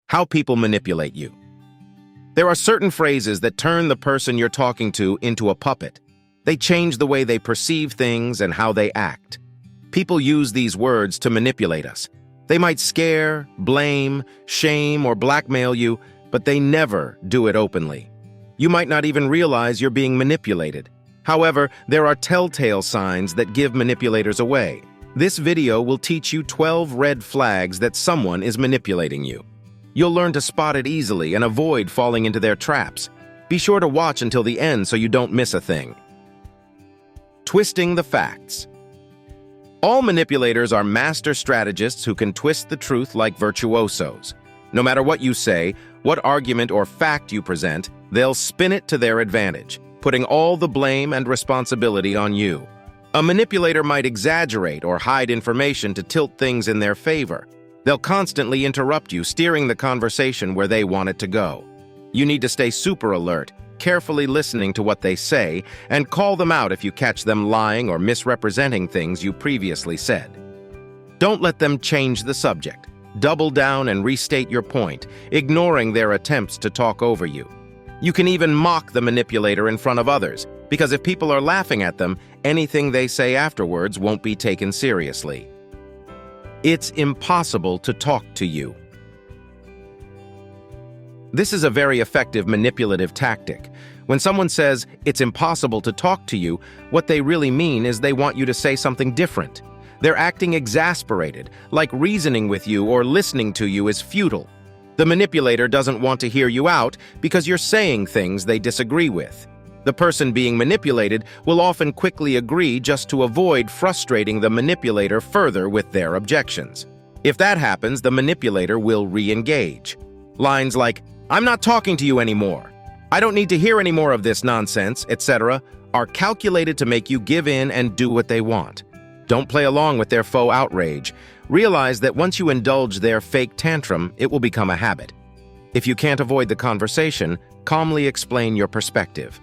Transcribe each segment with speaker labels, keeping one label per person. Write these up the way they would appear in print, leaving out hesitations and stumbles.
Speaker 1: How people manipulate you. There are certain phrases that turn the person you're talking to into a puppet. They change the way they perceive things and how they act. People use these words to manipulate us. They might scare, blame, shame, or blackmail you, but they never do it openly. You might not even realize you're being manipulated. However, there are telltale signs that give manipulators away. This video will teach you 12 red flags that someone is manipulating you. You'll learn to spot it easily and avoid falling into their traps. Be sure to watch until the end so you don't miss a thing. Twisting the facts. All manipulators are master strategists who can twist the truth like virtuosos. No matter what you say, what argument or fact you present, they'll spin it to their advantage, putting all the blame and responsibility on you. A manipulator might exaggerate or hide information to tilt things in their favor. They'll constantly interrupt you, steering the conversation where they want it to go. You need to stay super alert, carefully listening to what they say, and call them out if you catch them lying or misrepresenting things you previously said. Don't let them change the subject. Double down and restate your point, ignoring their attempts to talk over you. You can even mock the manipulator in front of others, because if people are laughing at them, anything they say afterwards won't be taken seriously. It's impossible to talk to you. This is a very effective manipulative tactic. When someone says, "It's impossible to talk to you," what they really mean is they want you to say something different. They're acting exasperated, like reasoning with you or listening to you is futile. The manipulator doesn't want to hear you out because you're saying things they disagree with. The person being manipulated will often quickly agree just to avoid frustrating the manipulator further with their objections. If that happens, the manipulator will re-engage. Lines like, "I'm not talking to you anymore," "I don't need to hear any more of this nonsense," etc., are calculated to make you give in and do what they want. Don't play along with their faux outrage. Realize that once you indulge their fake tantrum, it will become a habit. If you can't avoid the conversation, calmly explain your perspective.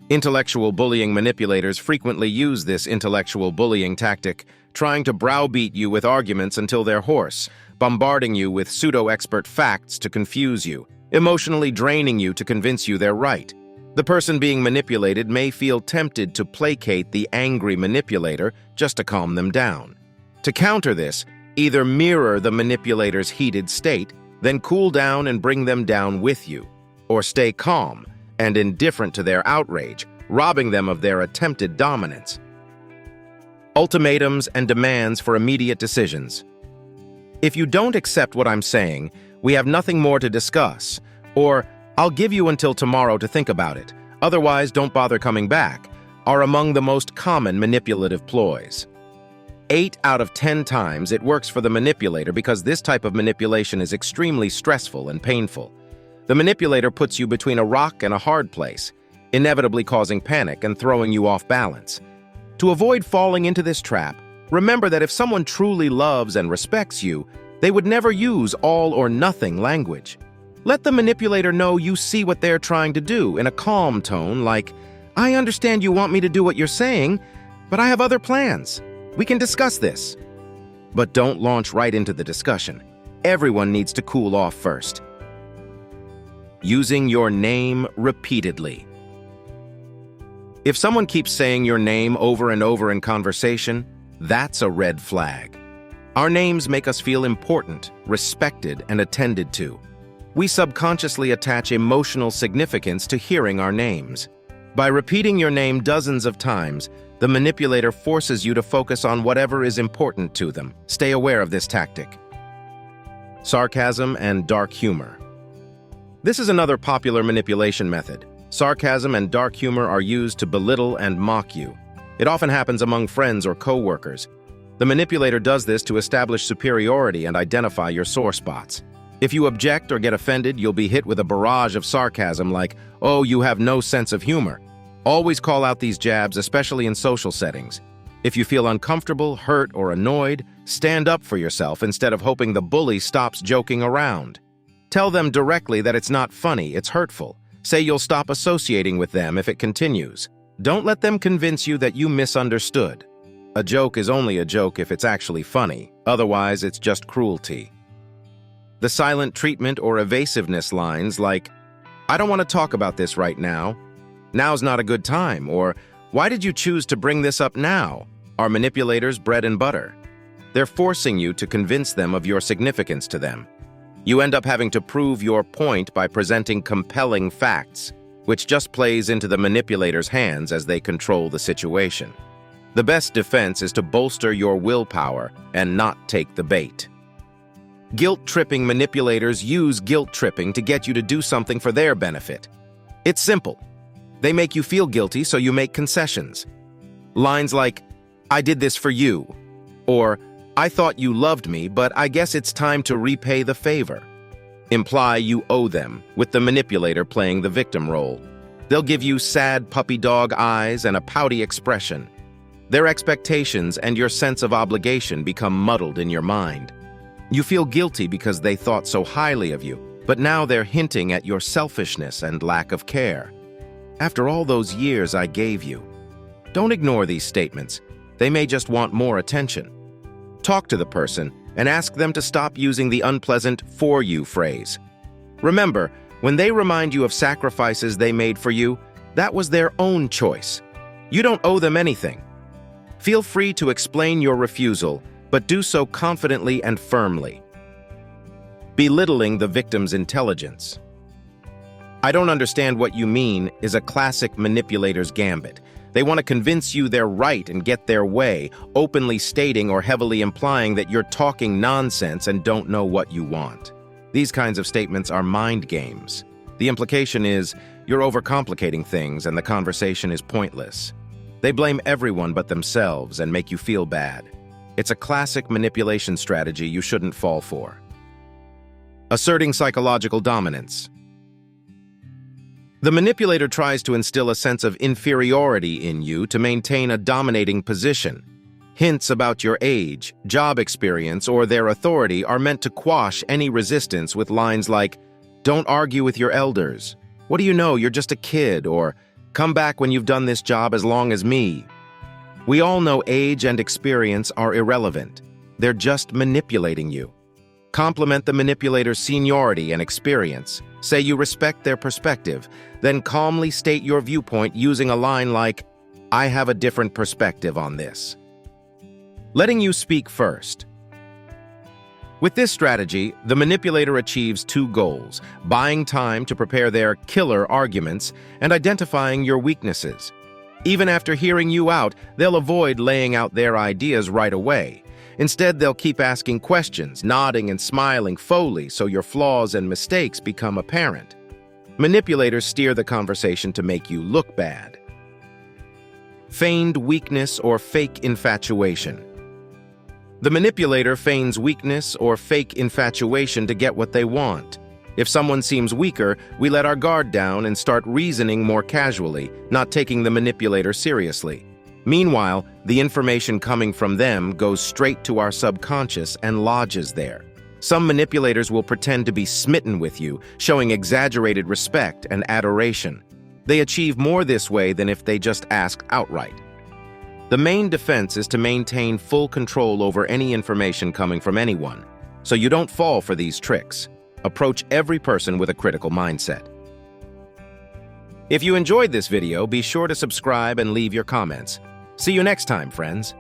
Speaker 1: Intellectual bullying manipulators frequently use this intellectual bullying tactic, trying to browbeat you with arguments until they're hoarse, bombarding you with pseudo-expert facts to confuse you, emotionally draining you to convince you they're right. The person being manipulated may feel tempted to placate the angry manipulator just to calm them down. To counter this, either mirror the manipulator's heated state, then cool down and bring them down with you, or stay calm and indifferent to their outrage, robbing them of their attempted dominance. Ultimatums and demands for immediate decisions. If you don't accept what I'm saying, we have nothing more to discuss, or "I'll give you until tomorrow to think about it, otherwise don't bother coming back," are among the most common manipulative ploys. 8 out of 10 times it works for the manipulator because this type of manipulation is extremely stressful and painful. The manipulator puts you between a rock and a hard place, inevitably causing panic and throwing you off balance. To avoid falling into this trap, remember that if someone truly loves and respects you, they would never use all or nothing language. Let the manipulator know you see what they're trying to do in a calm tone like, "I understand you want me to do what you're saying, but I have other plans. We can discuss this." But don't launch right into the discussion. Everyone needs to cool off first. Using your name repeatedly. If someone keeps saying your name over and over in conversation, that's a red flag. Our names make us feel important, respected, and attended to. We subconsciously attach emotional significance to hearing our names. By repeating your name dozens of times, the manipulator forces you to focus on whatever is important to them. Stay aware of this tactic. Sarcasm and dark humor. This is another popular manipulation method. Sarcasm and dark humor are used to belittle and mock you. It often happens among friends or coworkers. The manipulator does this to establish superiority and identify your sore spots. If you object or get offended, you'll be hit with a barrage of sarcasm like, "Oh, you have no sense of humor." Always call out these jabs, especially in social settings. If you feel uncomfortable, hurt, or annoyed, stand up for yourself instead of hoping the bully stops joking around. Tell them directly that it's not funny, it's hurtful. Say you'll stop associating with them if it continues. Don't let them convince you that you misunderstood. A joke is only a joke if it's actually funny, otherwise it's just cruelty. The silent treatment or evasiveness lines like, "I don't want to talk about this right now," "Now's not a good time," or "Why did you choose to bring this up now?" are manipulators' bread and butter. They're forcing you to convince them of your significance to them. You end up having to prove your point by presenting compelling facts, which just plays into the manipulator's hands as they control the situation. The best defense is to bolster your willpower and not take the bait. Guilt-tripping manipulators use guilt-tripping to get you to do something for their benefit. It's simple. They make you feel guilty, so you make concessions. Lines like, "I did this for you," or "I thought you loved me, but I guess it's time to repay the favor," imply you owe them, with the manipulator playing the victim role. They'll give you sad puppy dog eyes and a pouty expression. Their expectations and your sense of obligation become muddled in your mind. You feel guilty because they thought so highly of you, but now they're hinting at your selfishness and lack of care. "After all those years I gave you." Don't ignore these statements. They may just want more attention. Talk to the person and ask them to stop using the unpleasant "for you" phrase. Remember, when they remind you of sacrifices they made for you, that was their own choice. You don't owe them anything. Feel free to explain your refusal, but do so confidently and firmly. Belittling the victim's intelligence. "I don't understand what you mean" is a classic manipulator's gambit. They want to convince you they're right and get their way, openly stating or heavily implying that you're talking nonsense and don't know what you want. These kinds of statements are mind games. The implication is you're overcomplicating things and the conversation is pointless. They blame everyone but themselves and make you feel bad. It's a classic manipulation strategy you shouldn't fall for. Asserting psychological dominance. The manipulator tries to instill a sense of inferiority in you to maintain a dominating position. Hints about your age, job experience, or their authority are meant to quash any resistance with lines like, "Don't argue with your elders," "What do you know, you're just a kid," or "Come back when you've done this job as long as me." We all know age and experience are irrelevant. They're just manipulating you. Compliment the manipulator's seniority and experience. Say you respect their perspective, then calmly state your viewpoint using a line like, "I have a different perspective on this." Letting you speak first. With this strategy, the manipulator achieves two goals: buying time to prepare their killer arguments and identifying your weaknesses. Even after hearing you out, they'll avoid laying out their ideas right away. Instead, they'll keep asking questions, nodding and smiling fully so your flaws and mistakes become apparent. Manipulators steer the conversation to make you look bad. Feigned weakness or fake infatuation. The manipulator feigns weakness or fake infatuation to get what they want. If someone seems weaker, we let our guard down and start reasoning more casually, not taking the manipulator seriously. Meanwhile, the information coming from them goes straight to our subconscious and lodges there. Some manipulators will pretend to be smitten with you, showing exaggerated respect and adoration. They achieve more this way than if they just asked outright. The main defense is to maintain full control over any information coming from anyone, so you don't fall for these tricks. Approach every person with a critical mindset. If you enjoyed this video, be sure to subscribe and leave your comments. See you next time, friends.